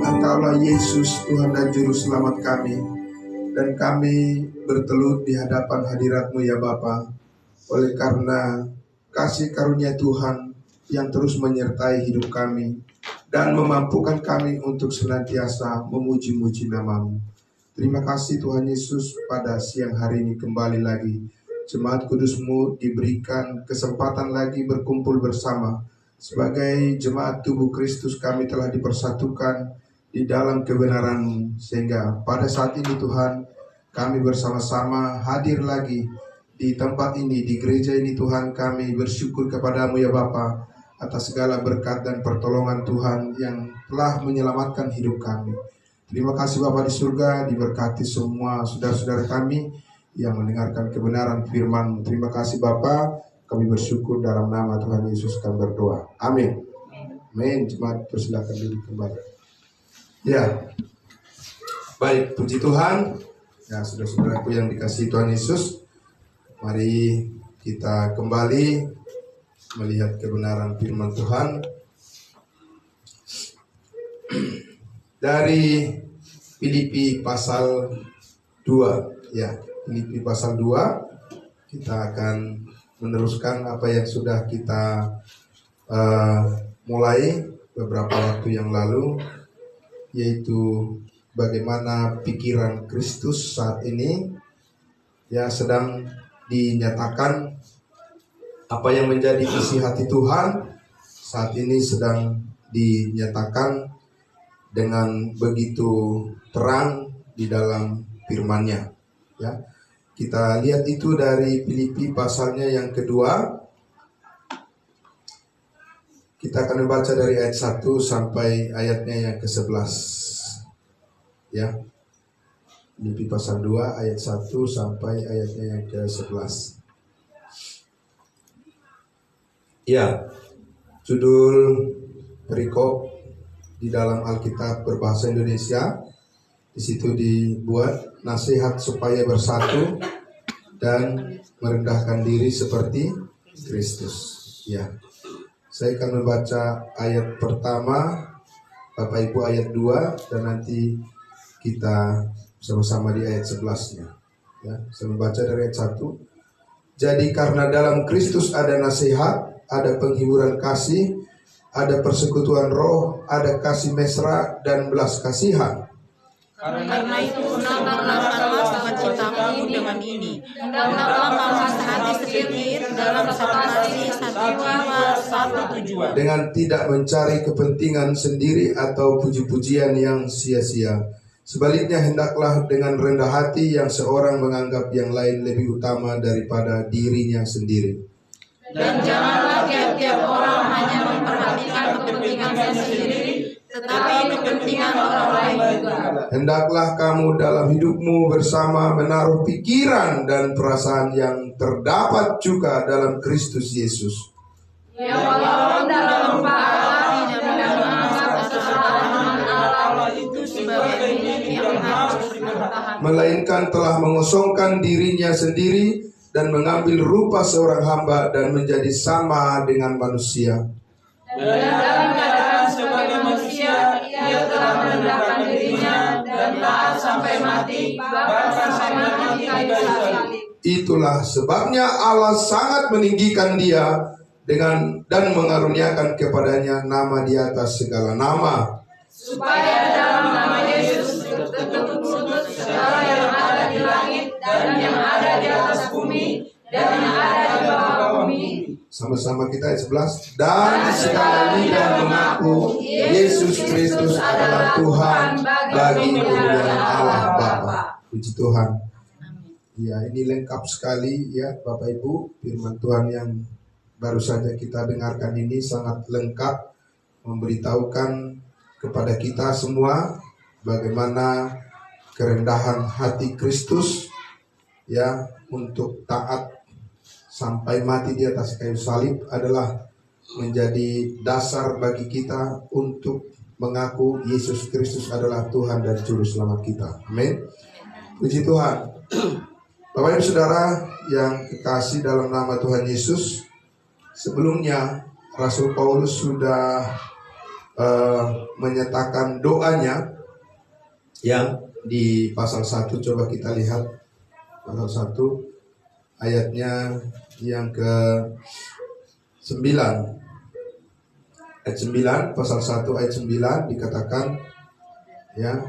Engkaulah Yesus, Tuhan dan Juru Selamat kami. Dan kami bertelut di hadapan hadirat-Mu ya Bapa. Oleh karena kasih karunia Tuhan yang terus menyertai hidup kami dan memampukan kami untuk senantiasa memuji-muji nama-Mu. Terima kasih Tuhan Yesus, pada siang hari ini kembali lagi Jemaat Kudus-Mu diberikan kesempatan lagi berkumpul bersama. Sebagai jemaat tubuh Kristus, kami telah dipersatukan di dalam kebenaran-Mu, sehingga pada saat ini Tuhan, kami bersama-sama hadir lagi di tempat ini, di gereja ini Tuhan. Kami bersyukur kepada-Mu ya Bapa atas segala berkat dan pertolongan Tuhan yang telah menyelamatkan hidup kami. Terima kasih Bapa di surga, diberkati semua saudara-saudara kami yang mendengarkan kebenaran firman-Mu. Terima kasih Bapa, kami bersyukur dalam nama Tuhan Yesus kami berdoa. Amin. Amin. Jemaat persilakan duduk kembali. Ya, baik, puji Tuhan. Ya, saudara-saudaraku yang dikasihi Tuhan Yesus, mari kita kembali melihat kebenaran firman Tuhan dari Filipi pasal 2. Ya, Filipi pasal 2. Kita akan meneruskan apa yang sudah kita mulai beberapa waktu yang lalu, yaitu bagaimana pikiran Kristus saat ini ya sedang dinyatakan. Apa yang menjadi isi hati Tuhan saat ini sedang dinyatakan dengan begitu terang di dalam firman-Nya. Ya, kita lihat itu dari Filipi pasalnya yang kedua. Kita akan membaca dari ayat 1 sampai ayatnya yang ke-11. Ya, Filipi pasal 2 ayat 1 sampai ayatnya yang ke-11. Ya, judul perikop di dalam Alkitab berbahasa Indonesia, di situ dibuat nasihat supaya bersatu dan merendahkan diri seperti Kristus. Ya, saya akan membaca ayat pertama, Bapak Ibu ayat 2, dan nanti kita sama-sama di ayat 11-nya. Ya, saya membaca dari ayat 1. Jadi karena dalam Kristus ada nasihat, ada penghiburan kasih, ada persekutuan roh, ada kasih mesra dan belas kasihan. Karena itu hendaklah sukacitamu dengan ini, hendaklah kamu sehati sepikir dalam satu hati, satu jiwa, satu tujuan. Dengan tidak mencari kepentingan sendiri atau puji-pujian yang sia-sia. Sebaliknya hendaklah dengan rendah hati yang seorang menganggap yang lain lebih utama daripada dirinya sendiri. Dan janganlah tiap-tiap orang hanya memperhatikan kepentingannya sendiri, tetapi kepentingan orang lain juga. Hendaklah kamu dalam hidupmu bersama menaruh pikiran dan perasaan yang terdapat juga dalam Kristus Yesus. Ya, walaupun dalam rumah Allah tidak menganggap kesetaraan Allah itu sebagai milik yang harus dipertahankan, melainkan telah mengosongkan dirinya sendiri dan mengambil rupa seorang hamba dan menjadi sama dengan manusia. Dan dalam keadaan sebagai manusia, ia telah merendahkan dirinya dan taat sampai mati, bahkan sampai mati kayu salib. Itulah sebabnya Allah sangat meninggikan dia dan mengaruniakan kepadanya nama di atas segala nama, supaya dalam nama Yesus tertutup lutut segala yang ada di langit dan yang ada di atas bumi dan yang ada di bawah bumi. Sama-sama kita ayat 11. Dan segala lidah mengaku Yesus Kristus adalah Tuhan bagi kemuliaan Allah Bapa. Puji Tuhan. Ya, ini lengkap sekali ya Bapak Ibu. Firman Tuhan yang baru saja kita dengarkan ini sangat lengkap, memberitahukan kepada kita semua bagaimana kerendahan hati Kristus ya untuk taat sampai mati di atas kayu salib adalah menjadi dasar bagi kita untuk mengaku Yesus Kristus adalah Tuhan dan Juru Selamat kita. Amin. Puji Tuhan. Bapak Ibu Saudara yang kekasih dalam nama Tuhan Yesus, sebelumnya Rasul Paulus sudah menyatakan doanya yang di pasal 1. Coba kita lihat pasal 1 ayatnya yang ke 9. Ayat 9, pasal 1 ayat 9 dikatakan, ya,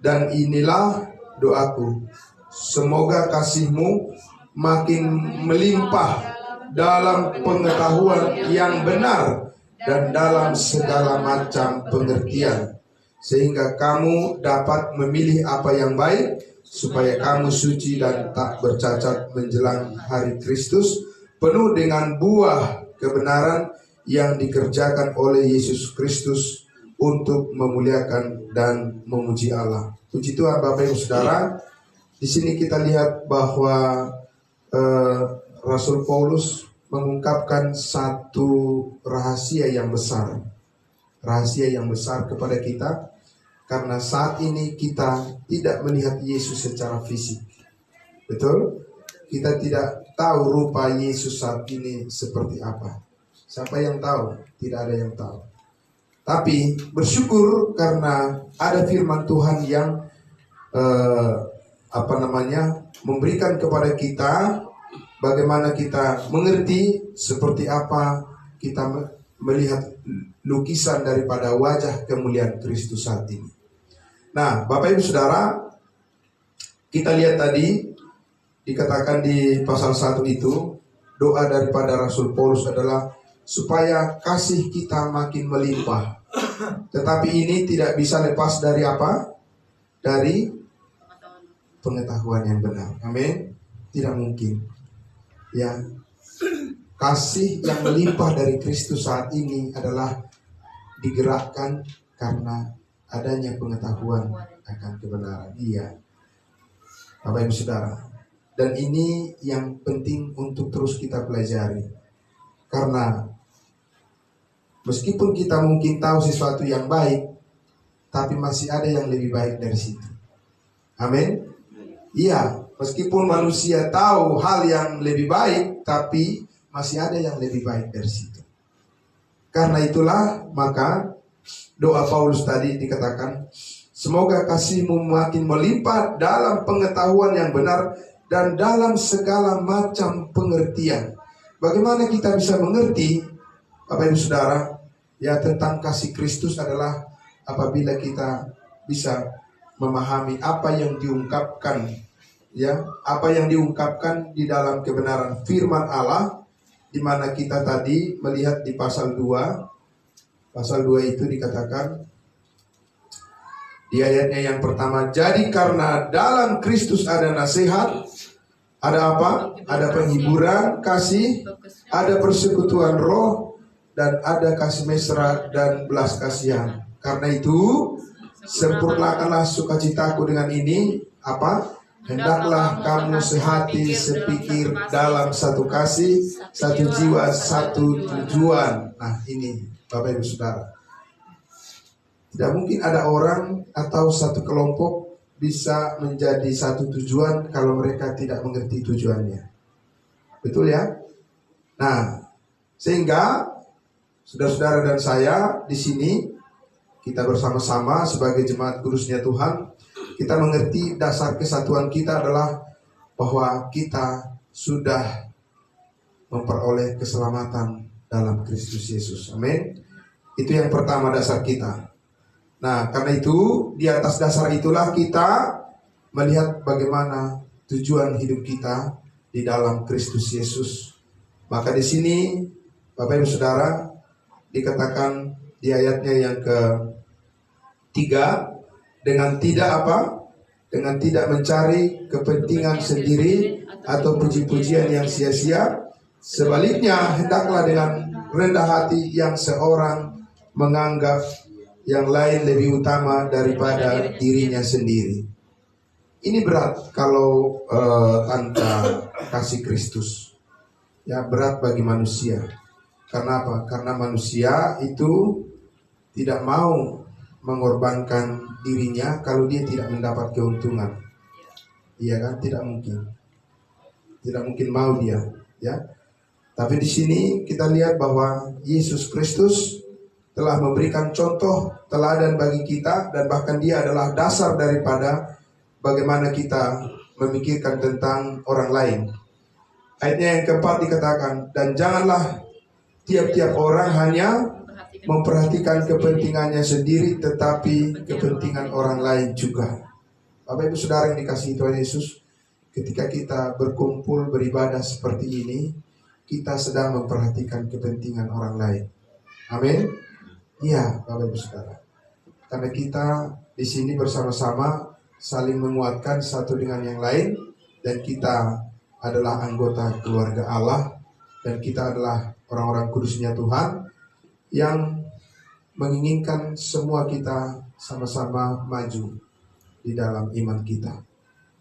dan inilah doaku, semoga kasihmu makin melimpah dalam pengetahuan yang benar dan dalam segala macam pengertian, sehingga kamu dapat memilih apa yang baik, supaya kamu suci dan tak bercacat menjelang hari Kristus, penuh dengan buah kebenaran yang dikerjakan oleh Yesus Kristus untuk memuliakan dan memuji Allah. Puji Tuhan Bapak Ibu Saudara. Di sini kita lihat bahwa Rasul Paulus mengungkapkan satu rahasia yang besar. Rahasia yang besar kepada kita, karena saat ini kita tidak melihat Yesus secara fisik. Betul? Kita tidak tahu rupa Yesus saat ini seperti apa. Siapa yang tahu? Tidak ada yang tahu. Tapi bersyukur karena ada firman Tuhan yang memberikan kepada kita bagaimana kita mengerti seperti apa kita melihat lukisan daripada wajah kemuliaan Kristus saat ini. Nah, Bapak Ibu Saudara, kita lihat tadi dikatakan di pasal 1 itu, doa daripada Rasul Paulus adalah supaya kasih kita makin melimpah. Tetapi ini tidak bisa lepas dari apa? Dari pengetahuan yang benar. Amin. Tidak mungkin. Ya. Kasih yang melimpah dari Kristus saat ini adalah digerakkan karena adanya pengetahuan akan kebenaran. Iya. Bapak Ibu Saudara. Dan ini yang penting untuk terus kita pelajari. Karena meskipun kita mungkin tahu sesuatu yang baik, tapi masih ada yang lebih baik dari situ. Amin. Iya, meskipun manusia tahu hal yang lebih baik, tapi masih ada yang lebih baik dari situ. Karena itulah maka doa Paulus tadi dikatakan, semoga kasihmu makin melimpah dalam pengetahuan yang benar dan dalam segala macam pengertian. Bagaimana kita bisa mengerti, Bapak Ibu Saudara, ya, tentang kasih Kristus adalah apabila kita bisa memahami apa yang diungkapkan, ya, apa yang diungkapkan di dalam kebenaran firman Allah, di mana kita tadi melihat di pasal 2. Pasal 2 itu dikatakan di ayatnya yang pertama, jadi karena dalam Kristus ada nasihat, ada apa? Ada penghiburan, kasih, ada persekutuan roh, dan ada kasih mesra dan belas kasihan. Karena itu, sempurnakanlah sukacitaku dengan ini, apa? Hendaklah kamu sehati, sepikir dalam satu kasih, satu jiwa, satu tujuan. Nah ini Bapak Ibu Saudara, tidak mungkin ada orang atau satu kelompok bisa menjadi satu tujuan kalau mereka tidak mengerti tujuannya. Betul ya? Nah, sehingga saudara-saudara dan saya di sini, kita bersama-sama sebagai jemaat kudusnya Tuhan, kita mengerti dasar kesatuan kita adalah bahwa kita sudah memperoleh keselamatan dalam Kristus Yesus. Amin. Itu yang pertama, dasar kita. Nah, karena itu di atas dasar itulah kita melihat bagaimana tujuan hidup kita di dalam Kristus Yesus. Maka di sini Bapak Ibu Saudara dikatakan di ayatnya yang ke-3, dengan tidak apa? Dengan tidak mencari kepentingan sendiri atau puji-pujian yang sia-sia. Sebaliknya, hendaklah dengan rendah hati yang seorang menganggap yang lain lebih utama daripada dirinya sendiri. Ini berat kalau tanpa kasih Kristus. Ya, berat bagi manusia. Karena apa? Karena manusia itu tidak mau mengorbankan dirinya kalau dia tidak mendapat keuntungan. Iya kan? Tidak mungkin. Tidak mungkin mau dia, ya. Tapi di sini kita lihat bahwa Yesus Kristus telah memberikan contoh teladan bagi kita, dan bahkan dia adalah dasar daripada bagaimana kita memikirkan tentang orang lain. Ayatnya yang keempat dikatakan, dan janganlah tiap-tiap orang hanya memperhatikan kepentingannya sendiri, tetapi kepentingan orang lain juga. Bapak Ibu Saudara yang dikasihi Tuhan Yesus, ketika kita berkumpul beribadah seperti ini, kita sedang memperhatikan kepentingan orang lain. Amin. Iya, Bapak Ibu Saudara. Karena kita di sini bersama-sama saling menguatkan satu dengan yang lain, dan kita adalah anggota keluarga Allah, dan kita adalah orang-orang kudusnya Tuhan yang menginginkan semua kita sama-sama maju di dalam iman kita.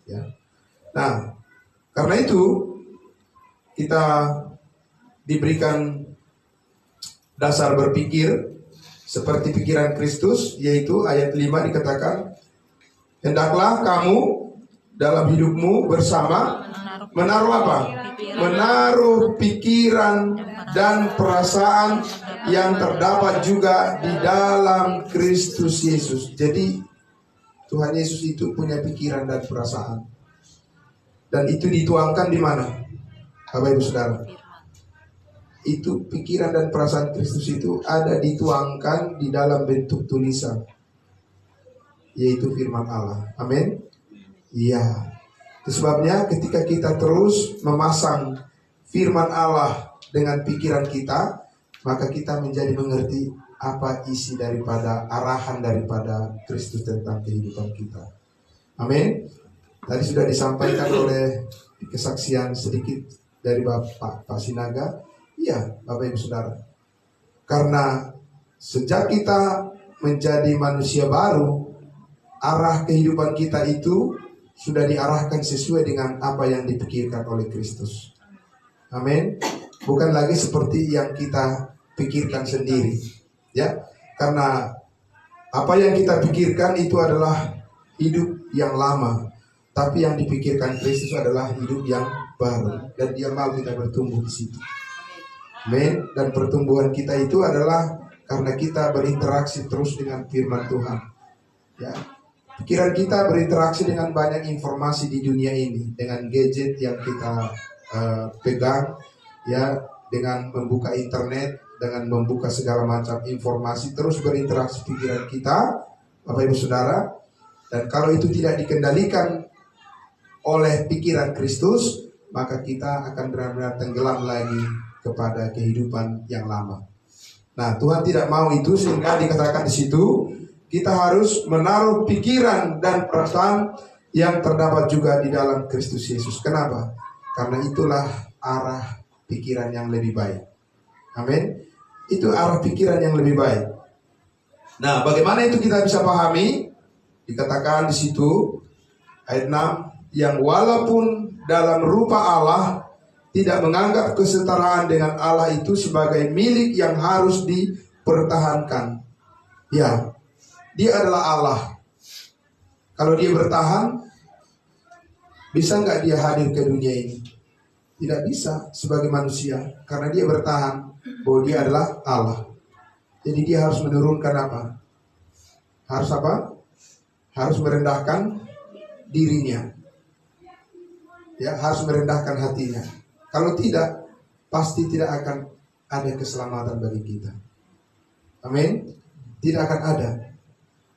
Ya. Nah, karena itu kita diberikan dasar berpikir seperti pikiran Kristus, yaitu ayat 5 dikatakan, hendaklah kamu dalam hidupmu bersama menaruh apa? Menaruh pikiran dan perasaan yang terdapat juga di dalam Kristus Yesus. Jadi Tuhan Yesus itu punya pikiran dan perasaan, dan itu dituangkan di mana, Bapak Ibu Saudara? Itu pikiran dan perasaan Kristus itu ada dituangkan di dalam bentuk tulisan, yaitu firman Allah. Amin. Iya. Itu sebabnya ketika kita terus memasang firman Allah dengan pikiran kita, maka kita menjadi mengerti apa isi daripada arahan daripada Kristus tentang kehidupan kita. Amin. Tadi sudah disampaikan oleh kesaksian sedikit dari Pak Sinaga. Iya, Bapak Ibu Saudara. Karena sejak kita menjadi manusia baru, arah kehidupan kita itu sudah diarahkan sesuai dengan apa yang dipikirkan oleh Kristus. Amin. Bukan lagi seperti yang kita pikirkan sendiri. Ya, karena apa yang kita pikirkan itu adalah hidup yang lama, tapi yang dipikirkan Kristus adalah hidup yang baru, dan Dia mau kita bertumbuh di situ. Amin. Dan pertumbuhan kita itu adalah karena kita berinteraksi terus dengan firman Tuhan. Ya, pikiran kita berinteraksi dengan banyak informasi di dunia ini, dengan gadget yang kita pegang, ya, dengan membuka internet, dengan membuka segala macam informasi, terus berinteraksi pikiran kita, Bapak Ibu Saudara. Dan kalau itu tidak dikendalikan oleh pikiran Kristus, maka kita akan benar-benar tenggelam lagi kepada kehidupan yang lama. Nah, Tuhan tidak mau itu, sehingga dikatakan di situ kita harus menaruh pikiran dan perasaan yang terdapat juga di dalam Kristus Yesus. Kenapa? Karena itulah arah pikiran yang lebih baik. Amin. Itu arah pikiran yang lebih baik. Nah, bagaimana itu kita bisa pahami? Dikatakan di situ ayat 6, yang walaupun dalam rupa Allah tidak menganggap kesetaraan dengan Allah itu sebagai milik yang harus dipertahankan. Ya, Dia adalah Allah. Kalau Dia bertahan, bisa nggak Dia hadir ke dunia ini? Tidak bisa sebagai manusia, karena Dia bertahan bahwa Dia adalah Allah. Jadi Dia harus menurunkan apa? Harus apa? Harus merendahkan dirinya. Ya, harus merendahkan hatinya. Kalau tidak, pasti tidak akan ada keselamatan bagi kita. Amin. Tidak akan ada.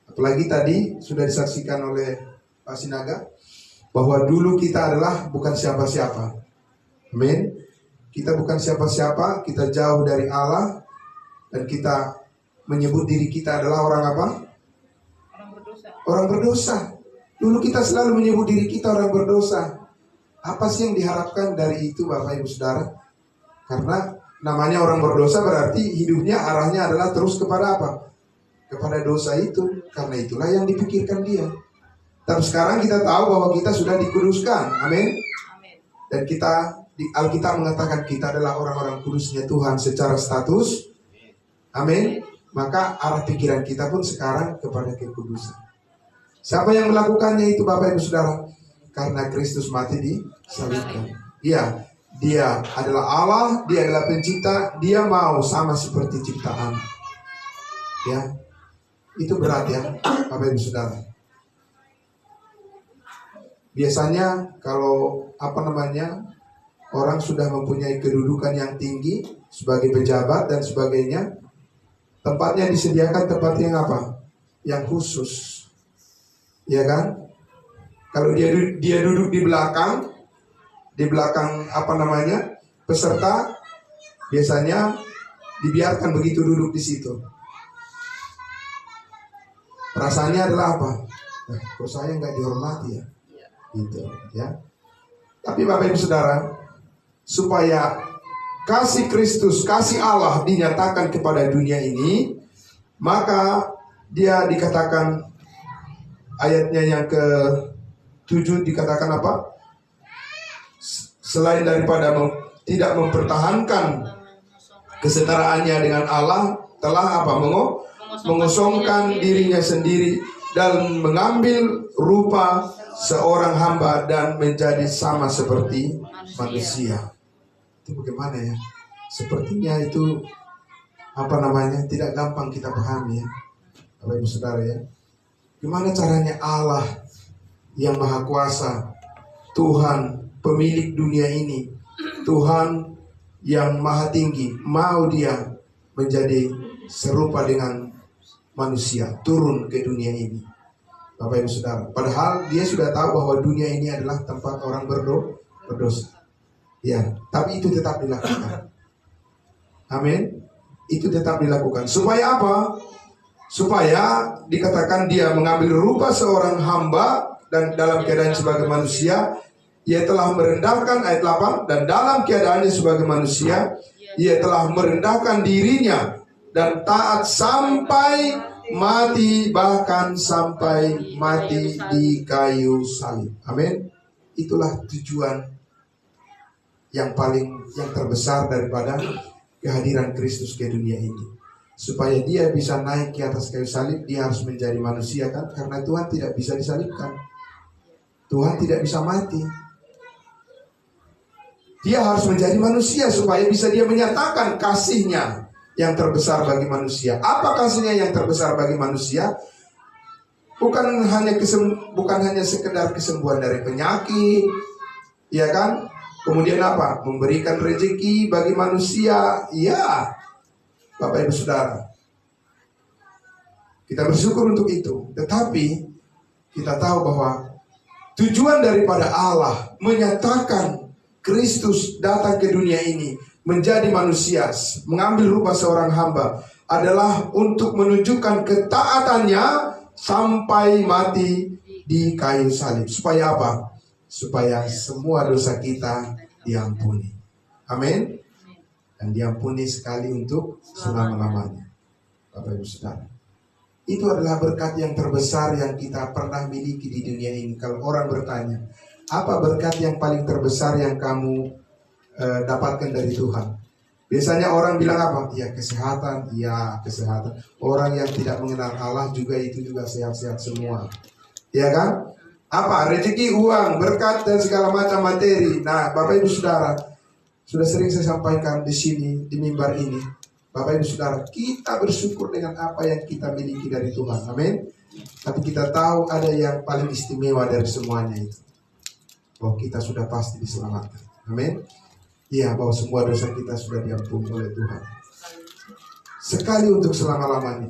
Apalagi tadi sudah disaksikan oleh Pak Sinaga, bahwa dulu kita adalah bukan siapa-siapa. Amin. Kita bukan siapa-siapa, kita jauh dari Allah, dan kita menyebut diri kita adalah orang apa? Orang berdosa. Orang berdosa. Dulu kita selalu menyebut diri kita orang berdosa. Apa sih yang diharapkan dari itu, Bapak Ibu Saudara? Karena namanya orang berdosa berarti hidupnya arahnya adalah terus kepada apa? Kepada dosa itu. Karena itulah yang dipikirkan dia. Tapi sekarang kita tahu bahwa kita sudah dikuduskan. Amin. Dan kita di Alkitab mengatakan kita adalah orang-orang kudusnya Tuhan secara status. Amin. Maka arah pikiran kita pun sekarang kepada kekudusan. Siapa yang melakukannya itu, Bapak Ibu Saudara? Karena Kristus mati disalibkan. Iya, Dia adalah Allah, Dia adalah pencipta, Dia mau sama seperti ciptaan. Ya, itu berat ya, Bapak Ibu Saudara. Biasanya kalau orang sudah mempunyai kedudukan yang tinggi sebagai pejabat dan sebagainya, tempatnya disediakan tempat yang apa? Yang khusus, ya kan? Kalau dia duduk di belakang peserta, biasanya dibiarkan begitu duduk di situ. Perasaannya adalah apa? Kok saya nggak dihormati ya? Gitu, ya. Tapi Bapak Ibu Saudara, supaya kasih Kristus, kasih Allah dinyatakan kepada dunia ini, maka dia dikatakan ayatnya yang ke-7 dikatakan apa? Selain daripada tidak mempertahankan kesetaraannya dengan Allah, telah apa? Mengosongkan dirinya sendiri dan mengambil rupa seorang hamba dan menjadi sama seperti manusia. Itu bagaimana ya? Sepertinya itu tidak gampang kita pahami ya, Bapak Ibu Saudara ya. Gimana caranya Allah yang Maha Kuasa, Tuhan pemilik dunia ini, Tuhan yang Maha Tinggi, mau dia menjadi serupa dengan manusia, turun ke dunia ini, Bapak Ibu Saudara. Padahal dia sudah tahu bahwa dunia ini adalah tempat orang berdosa. Ya, tapi itu tetap dilakukan. Amin. Itu tetap dilakukan. Supaya apa? Supaya dikatakan dia mengambil rupa seorang hamba dan dalam keadaan sebagai manusia, ia telah merendahkan, ayat 8, dan dalam keadaannya sebagai manusia, ia telah merendahkan dirinya dan taat sampai mati, bahkan sampai mati di kayu salib. Amin. Itulah tujuan yang terbesar daripada kehadiran Kristus ke dunia ini. Supaya dia bisa naik ke atas kayu salib, dia harus menjadi manusia kan? Karena Tuhan tidak bisa disalibkan. Tuhan tidak bisa mati. Dia harus menjadi manusia supaya bisa dia menyatakan kasihnya yang terbesar bagi manusia. Apa kasihnya yang terbesar bagi manusia? Bukan hanya sekedar kesembuhan dari penyakit, ya kan? Kemudian apa? Memberikan rezeki bagi manusia. Ya, Bapak Ibu Saudara, kita bersyukur untuk itu. Tetapi kita tahu bahwa tujuan daripada Allah menyatakan Kristus datang ke dunia ini menjadi manusia, mengambil rupa seorang hamba, adalah untuk menunjukkan ketaatannya sampai mati di kayu salib. Supaya apa? Supaya semua dosa kita diampuni. Amin. Dan diampuni sekali untuk selama-lamanya. Bapak Ibu Saudara, itu adalah berkat yang terbesar yang kita pernah miliki di dunia ini. Kalau orang bertanya, apa berkat yang paling terbesar yang kamu dapatkan dari Tuhan? Biasanya orang bilang apa? Ya kesehatan, ya kesehatan. Orang yang tidak mengenal Allah juga itu juga sehat-sehat semua. Ya kan? Apa? Rezeki, uang, berkat dan segala macam materi. Nah, Bapak Ibu Saudara, sudah sering saya sampaikan di sini, di mimbar ini. Bapak Ibu Saudara, kita bersyukur dengan apa yang kita miliki dari Tuhan. Amin. Tapi kita tahu ada yang paling istimewa dari semuanya itu. Bahwa kita sudah pasti diselamatkan. Amin. Iya, bahwa semua dosa kita sudah diampuni oleh Tuhan. Sekali untuk selama-lamanya.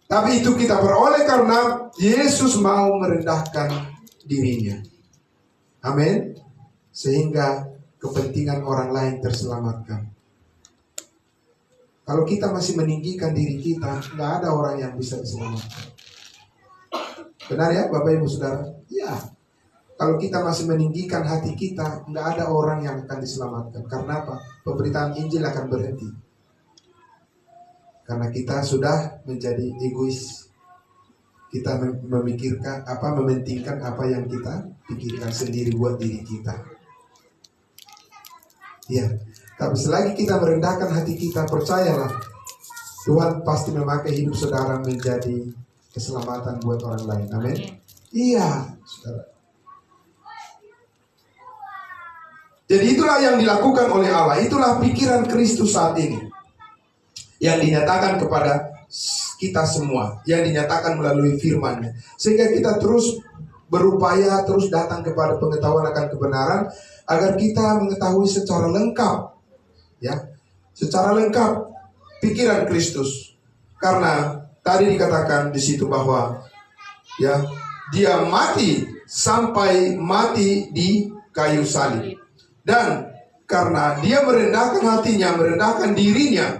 Tapi itu kita peroleh karena Yesus mau merendahkan dirinya. Amin. Sehingga kepentingan orang lain terselamatkan. Kalau kita masih meninggikan diri kita, nggak ada orang yang bisa diselamatkan. Benar ya Bapak Ibu Saudara? Ya. Kalau kita masih meninggikan hati kita, nggak ada orang yang akan diselamatkan. Karena apa? Pemberitaan Injil akan berhenti. Karena kita sudah menjadi egois. Kita memikirkan mementingkan apa yang kita pikirkan sendiri buat diri kita. Ya, tapi selagi kita merendahkan hati kita, percayalah Tuhan pasti memakai hidup saudara menjadi keselamatan buat orang lain. Amin. Iya, saudara. Jadi itulah yang dilakukan oleh Allah. Itulah pikiran Kristus saat ini yang dinyatakan kepada kita semua yang dinyatakan melalui firman-Nya. Sehingga kita terus berupaya terus datang kepada pengetahuan akan kebenaran agar kita mengetahui secara lengkap, ya, secara lengkap pikiran Kristus. Karena tadi dikatakan di situ bahwa, ya, dia mati sampai mati di kayu salib. Dan karena dia merendahkan hatinya, merendahkan dirinya,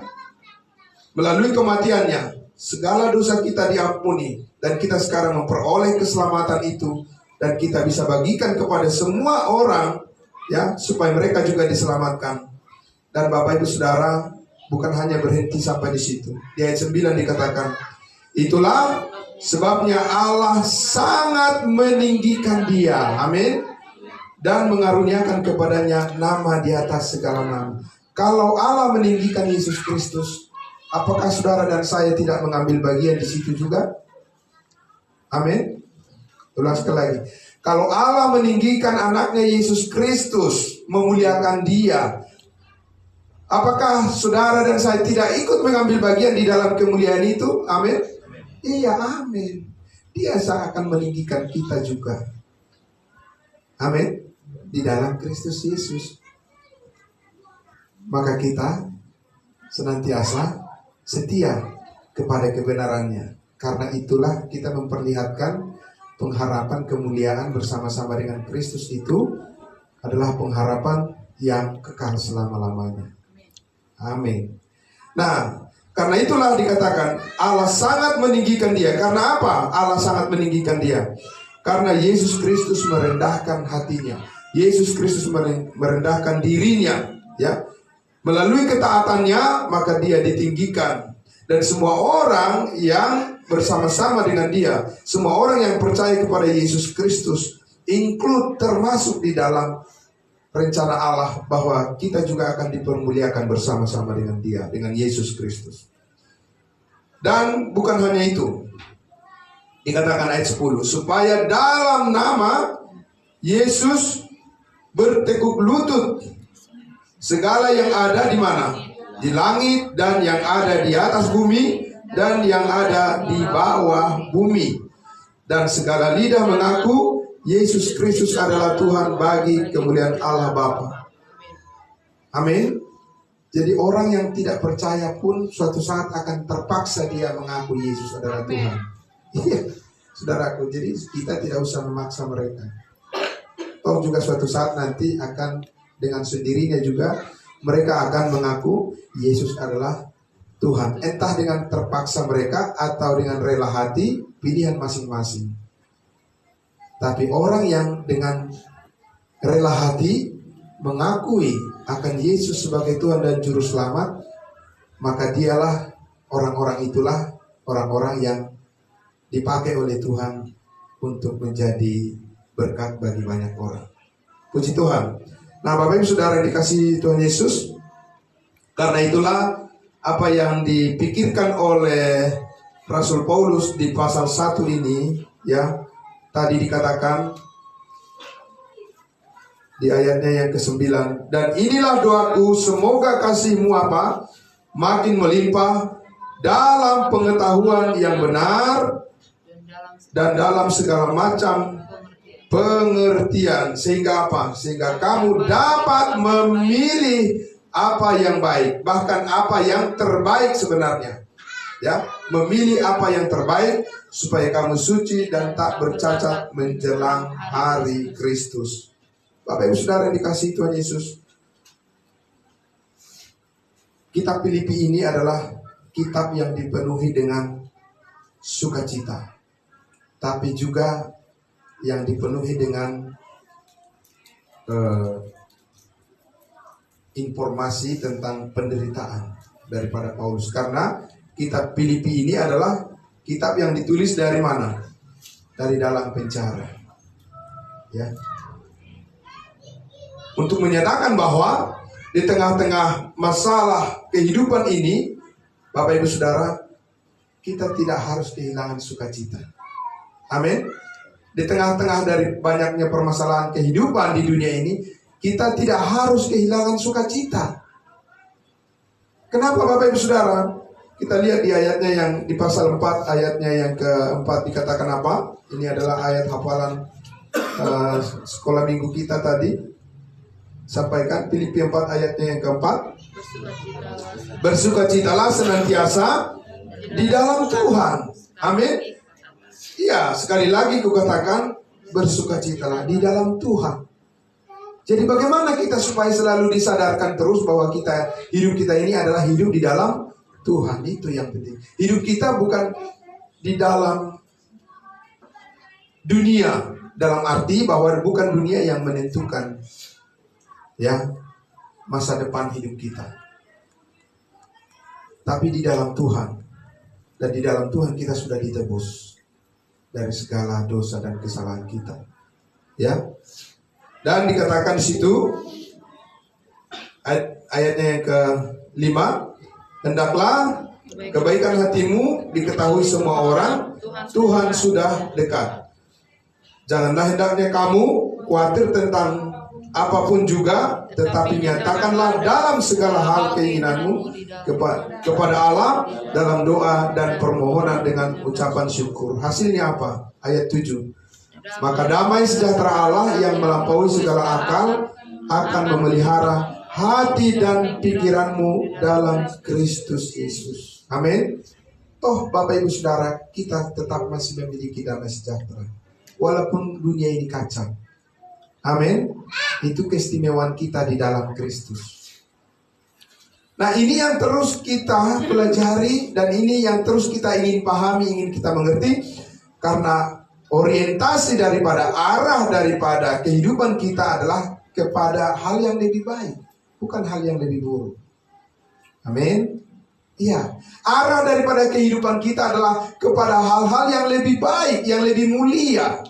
melalui kematiannya, segala dosa kita diampuni. Dan kita sekarang memperoleh keselamatan itu. Dan kita bisa bagikan kepada semua orang, ya, supaya mereka juga diselamatkan. Dan Bapak Ibu Saudara, bukan hanya berhenti sampai di situ. Di ayat 9 dikatakan, itulah sebabnya Allah sangat meninggikan dia. Amin. Dan mengaruniakan kepadanya nama di atas segala nama. Kalau Allah meninggikan Yesus Kristus, apakah saudara dan saya tidak mengambil bagian di situ juga? Amin. Ulang sekali lagi. Kalau Allah meninggikan anaknya Yesus Kristus, memuliakan dia, apakah saudara dan saya tidak ikut mengambil bagian di dalam kemuliaan itu? Amin. Iya, amin. Dia akan meninggikan kita juga. Amin. Di dalam Kristus Yesus. Maka kita senantiasa setia kepada kebenarannya. Karena itulah kita memperlihatkan pengharapan kemuliaan bersama-sama dengan Kristus itu adalah pengharapan yang kekal selama-lamanya. Amin. Nah, karena itulah dikatakan Allah sangat meninggikan dia. Karena apa? Allah sangat meninggikan dia. Karena Yesus Kristus merendahkan hatinya. Yesus Kristus merendahkan dirinya, ya. Melalui ketaatannya, maka dia ditinggikan. Dan semua orang yang bersama-sama dengan dia, semua orang yang percaya kepada Yesus Kristus, termasuk di dalam rencana Allah bahwa kita juga akan dipermuliakan bersama-sama dengan dia, dengan Yesus Kristus. Dan bukan hanya itu, dikatakan ayat 10, supaya dalam nama Yesus bertekuk lutut segala yang ada di mana? Di langit dan yang ada di atas bumi dan yang ada di bawah bumi. Dan segala lidah mengaku Yesus Kristus adalah Tuhan bagi kemuliaan Allah Bapa. Amin. Jadi orang yang tidak percaya pun suatu saat akan terpaksa dia mengaku Yesus adalah Tuhan. Iya, saudaraku. Jadi kita tidak usah memaksa mereka. Toh juga suatu saat nanti akan dengan sendirinya juga mereka akan mengaku Yesus adalah Tuhan. Entah dengan terpaksa mereka atau dengan rela hati, pilihan masing-masing. Tapi orang yang dengan rela hati mengakui akan Yesus sebagai Tuhan dan Juru Selamat, maka dialah orang-orang itulah orang-orang yang dipakai oleh Tuhan untuk menjadi berkat bagi banyak orang. Puji Tuhan. Nah, Bapak Ibu Saudara yang dikasihi Tuhan Yesus, karena itulah apa yang dipikirkan oleh Rasul Paulus di pasal 1 ini, ya, tadi dikatakan di ayatnya yang ke-9, dan inilah doaku, semoga kasihmu apa? Makin melimpah dalam pengetahuan yang benar dan dalam segala macam pengertian, sehingga apa? Sehingga kamu dapat memilih apa yang baik, bahkan apa yang terbaik sebenarnya. Ya, memilih apa yang terbaik supaya kamu suci dan tak bercacat menjelang hari Kristus. Bapak Ibu Saudara yang dikasihi Tuhan Yesus, kitab Filipi ini adalah kitab yang dipenuhi dengan sukacita, tapi juga yang dipenuhi dengan informasi tentang penderitaan daripada Paulus. Karena kitab Filipi ini adalah kitab yang ditulis dari mana? Dari dalam penjara, ya. Untuk menyatakan bahwa di tengah-tengah masalah kehidupan ini, Bapak Ibu Saudara, kita tidak harus kehilangan sukacita. Amin. Di tengah-tengah dari banyaknya permasalahan kehidupan di dunia ini, kita tidak harus kehilangan sukacita. Kenapa Bapak Ibu Saudara? Kita lihat di ayatnya yang di pasal 4 ayatnya yang keempat dikatakan apa? Ini adalah ayat hafalan sekolah minggu kita tadi. Sampaikan Filipi 4 ayatnya yang keempat. Bersukacitalah senantiasa di dalam Tuhan. Amin. Iya, sekali lagi kukatakan bersukacitalah di dalam Tuhan. Jadi bagaimana kita supaya selalu disadarkan terus bahwa hidup kita ini adalah hidup di dalam Tuhan. Itu yang penting. Hidup kita bukan di dalam dunia, dalam arti bahwa bukan dunia yang menentukan ya masa depan hidup kita, tapi di dalam Tuhan. Dan di dalam Tuhan kita sudah ditebus dari segala dosa dan kesalahan kita. Ya. Dan dikatakan di situ ayatnya yang ke-5, hendaklah kebaikan hatimu diketahui semua orang, Tuhan sudah dekat. Janganlah hendaknya kamu khawatir tentang apapun juga, tetapi nyatakanlah dalam segala hal keinginanmu kepada Allah dalam doa dan permohonan dengan ucapan syukur. Hasilnya apa? Ayat 7. Maka damai sejahtera Allah yang melampaui segala akal akan memelihara hati dan pikiranmu dalam Kristus Yesus. Amin. Toh Bapak Ibu Saudara, kita tetap masih memiliki damai sejahtera walaupun dunia ini kacau. Amin. Itu keistimewaan kita di dalam Kristus. Nah, ini yang terus kita pelajari dan ini yang terus kita ingin pahami, ingin kita mengerti, karena orientasi daripada arah daripada kehidupan kita adalah kepada hal yang lebih baik, bukan hal yang lebih buruk. Amin. Iya, arah daripada kehidupan kita adalah kepada hal-hal yang lebih baik, yang lebih mulia,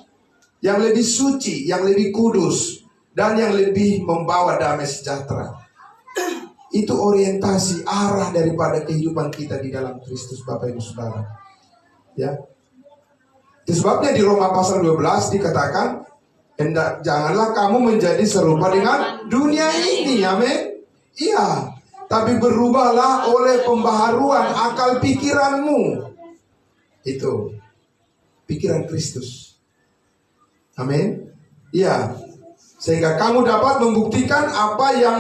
yang lebih suci, yang lebih kudus, dan yang lebih membawa damai sejahtera. Itu orientasi arah daripada kehidupan kita di dalam Kristus, Bapak Ibu Saudara. Ya. Itu sebabnya di Roma pasal 12 dikatakan, janganlah kamu menjadi serupa dengan dunia ini. Amin. Iya. Tapi berubahlah oleh pembaharuan akal pikiranmu. Itu pikiran Kristus. Amin. Iya. Sehingga kamu dapat membuktikan apa yang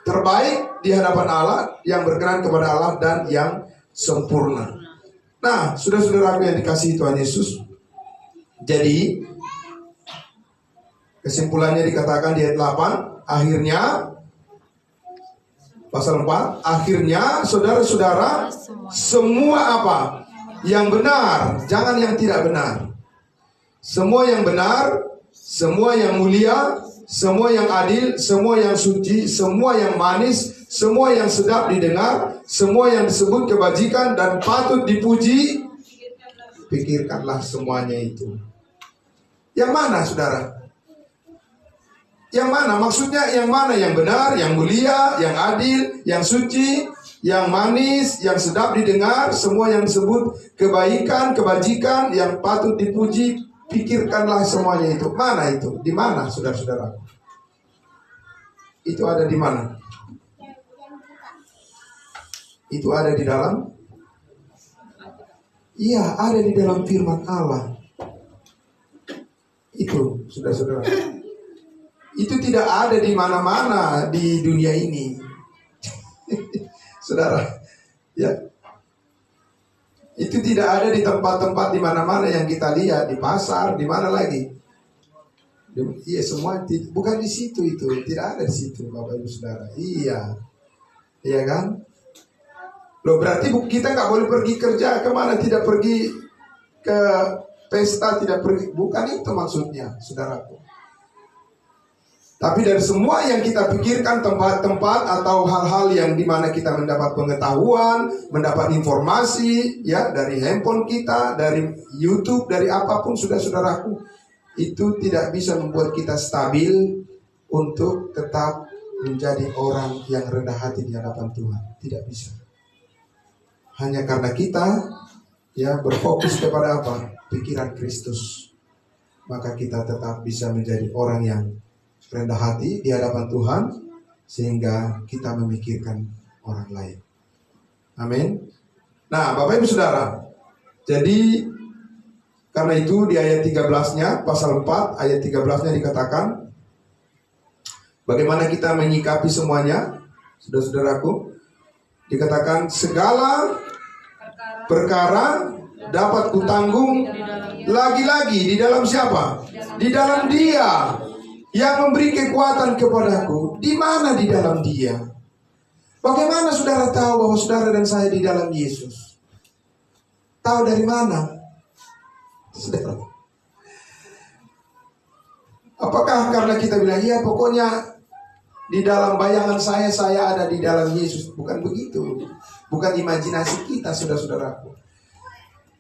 terbaik di hadapan Allah, yang berkenan kepada Allah dan yang sempurna. Nah, saudara-saudaraku yang dikasihi Tuhan Yesus. Jadi kesimpulannya dikatakan di ayat 8, akhirnya pasal 4, akhirnya saudara-saudara semua apa? Yang benar, jangan yang tidak benar. Semua yang benar, semua yang mulia, semua yang adil, semua yang suci, semua yang manis, semua yang sedap didengar, semua yang disebut kebajikan dan patut dipuji, pikirkanlah semuanya itu. Yang mana, saudara? Yang mana? Maksudnya yang mana? Yang benar, yang mulia, yang adil, yang suci, yang manis, yang sedap didengar, semua yang disebut kebaikan, kebajikan, yang patut dipuji, pikirkanlah semuanya itu. Mana itu? Di mana, saudara-saudara? Itu ada di mana? Itu ada di dalam? Iya, ada di dalam firman Allah. Itu, saudara-saudara. Itu tidak ada di mana-mana di dunia ini. Saudara, ya. Itu tidak ada di tempat-tempat di mana-mana yang kita lihat, di pasar, di mana lagi. Iya, semua bukan di situ itu, tidak ada di situ, Bapak Ibu Saudara. Iya. Iya kan? Loh, berarti kita nggak boleh pergi kerja kemana, tidak pergi ke pesta, tidak pergi. Bukan itu maksudnya, saudaraku. Tapi dari semua yang kita pikirkan, tempat-tempat atau hal-hal yang dimana kita mendapat pengetahuan, mendapat informasi, ya, dari handphone kita, dari YouTube, dari apapun, saudara-saudaraku, itu tidak bisa membuat kita stabil untuk tetap menjadi orang yang rendah hati di hadapan Tuhan. Tidak bisa. Hanya karena kita ya berfokus kepada apa? Pikiran Kristus. Maka kita tetap bisa menjadi orang yang rendah hati di hadapan Tuhan, sehingga kita memikirkan orang lain. Amin. Nah, Bapak Ibu Saudara, jadi karena itu di ayat 13-nya, pasal 4 ayat 13-nya dikatakan, bagaimana kita menyikapi semuanya, saudara-saudaraku, dikatakan segala perkara dapat kutanggung lagi-lagi di dalam siapa? Di dalam Dia yang memberi kekuatan kepadaku. Di mana di dalam Dia? Bagaimana saudara tahu bahwa saudara dan saya di dalam Yesus? Tahu dari mana? Saudara. Apakah karena kita bilang, ya pokoknya di dalam bayangan saya ada di dalam Yesus? Bukan begitu. Bukan imajinasi kita, saudara-saudaraku.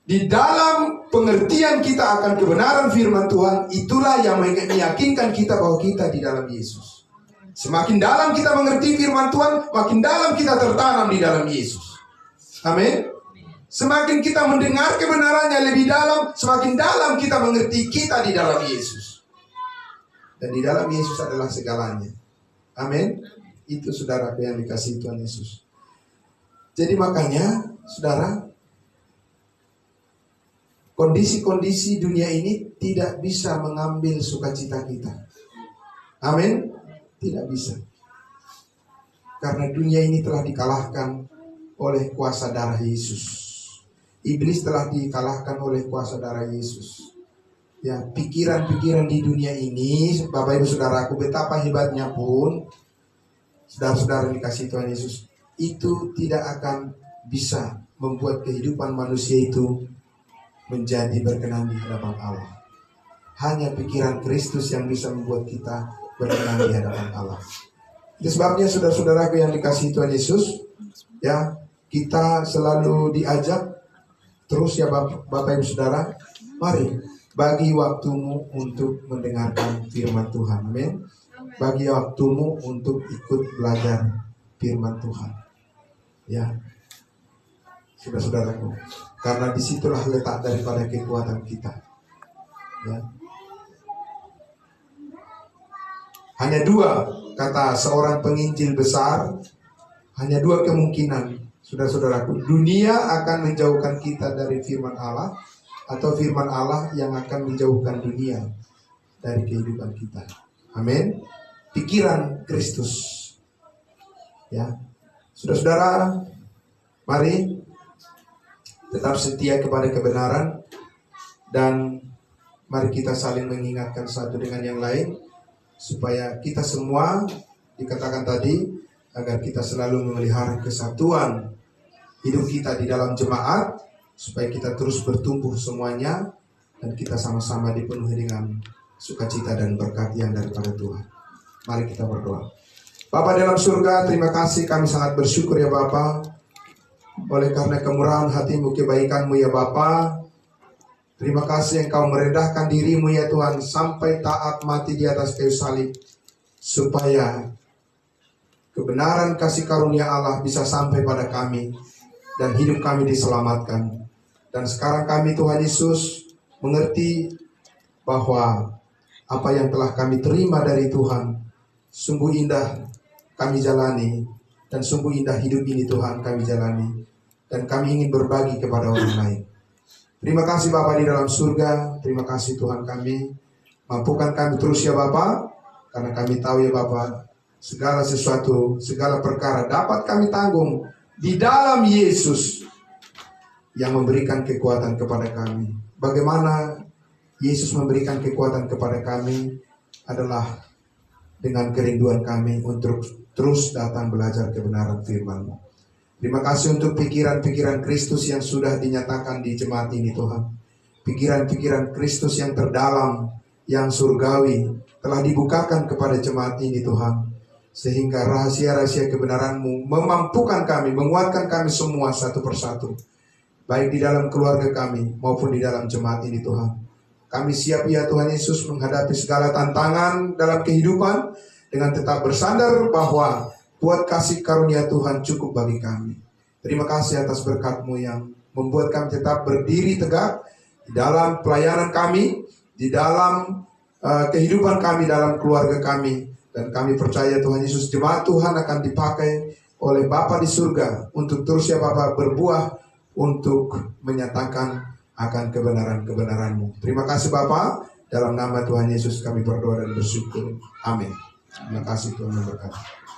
Di dalam pengertian kita akan kebenaran firman Tuhan, itulah yang meyakinkan kita bahwa kita di dalam Yesus. Semakin dalam kita mengerti firman Tuhan, makin dalam kita tertanam di dalam Yesus. Amin. Semakin kita mendengar kebenarannya lebih dalam, semakin dalam kita mengerti kita di dalam Yesus. Dan di dalam Yesus adalah segalanya. Amin. Itu saudara yang dikasihi Tuhan Yesus. Jadi makanya, saudara, kondisi-kondisi dunia ini tidak bisa mengambil sukacita kita. Amin. Tidak bisa. Karena dunia ini telah dikalahkan oleh kuasa darah Yesus. Iblis telah dikalahkan oleh kuasa darah Yesus. Ya, pikiran-pikiran di dunia ini, Bapak Ibu Saudaraku, betapa hebatnya pun, saudara-saudara dikasih Tuhan Yesus, itu tidak akan bisa membuat kehidupan manusia itu menjadi berkenan di hadapan Allah. Hanya pikiran Kristus yang bisa membuat kita berkenan di hadapan Allah. Itu sebabnya saudara-saudaraku yang dikasihi Tuhan Yesus, ya, kita selalu diajak terus ya Bapak Ibu Saudara, mari bagi waktumu untuk mendengarkan firman Tuhan. Amin. Bagi waktumu untuk ikut belajar firman Tuhan. Ya, saudara-saudaraku, karena disitulah letak daripada kekuatan kita. Ya. Hanya dua, kata seorang penginjil besar, hanya dua kemungkinan, saudara-saudaraku. Dunia akan menjauhkan kita dari firman Allah, atau firman Allah yang akan menjauhkan dunia dari kehidupan kita. Amin. Pikiran Kristus. Ya, saudara-saudara, mari tetap setia kepada kebenaran, dan mari kita saling mengingatkan satu dengan yang lain, supaya kita semua, dikatakan tadi, agar kita selalu memelihara kesatuan hidup kita di dalam jemaat, supaya kita terus bertumbuh semuanya, dan kita sama-sama dipenuhi dengan sukacita dan berkat yang daripada Tuhan. Mari kita berdoa. Bapa dalam surga, terima kasih, kami sangat bersyukur ya Bapa, oleh karena kemurahan hatimu, kebaikanmu ya Bapa. Terima kasih Engkau merendahkan dirimu ya Tuhan, sampai taat mati di atas kayu salib, supaya kebenaran kasih karunia Allah bisa sampai pada kami, dan hidup kami diselamatkan. Dan sekarang kami Tuhan Yesus mengerti bahwa apa yang telah kami terima dari Tuhan, sungguh indah kami jalani, dan sungguh indah hidup ini Tuhan kami jalani, dan kami ingin berbagi kepada orang lain. Terima kasih Bapa di dalam surga. Terima kasih Tuhan kami. Mampukan kami terus ya Bapa, karena kami tahu ya Bapa, segala sesuatu, segala perkara dapat kami tanggung di dalam Yesus yang memberikan kekuatan kepada kami. Bagaimana Yesus memberikan kekuatan kepada kami adalah dengan kerinduan kami untuk terus datang belajar kebenaran firman-Mu. Terima kasih untuk pikiran-pikiran Kristus yang sudah dinyatakan di jemaat ini Tuhan. Pikiran-pikiran Kristus yang terdalam, yang surgawi, telah dibukakan kepada jemaat ini Tuhan. Sehingga rahasia-rahasia kebenaran-Mu memampukan kami, menguatkan kami semua satu persatu. Baik di dalam keluarga kami maupun di dalam jemaat ini Tuhan. Kami siap ya Tuhan Yesus menghadapi segala tantangan dalam kehidupan, dengan tetap bersandar bahwa buat kasih karunia Tuhan cukup bagi kami. Terima kasih atas berkat-Mu yang membuat kami tetap berdiri tegak di dalam pelayanan kami, di dalam kehidupan kami, dalam keluarga kami. Dan kami percaya Tuhan Yesus, jemaat Tuhan akan dipakai oleh Bapa di surga untuk terus ya Bapa berbuah untuk menyatakan akan kebenaran-kebenaran-Mu. Terima kasih Bapa, dalam nama Tuhan Yesus kami berdoa dan bersyukur. Amin. Terima kasih Tuhan memberkati.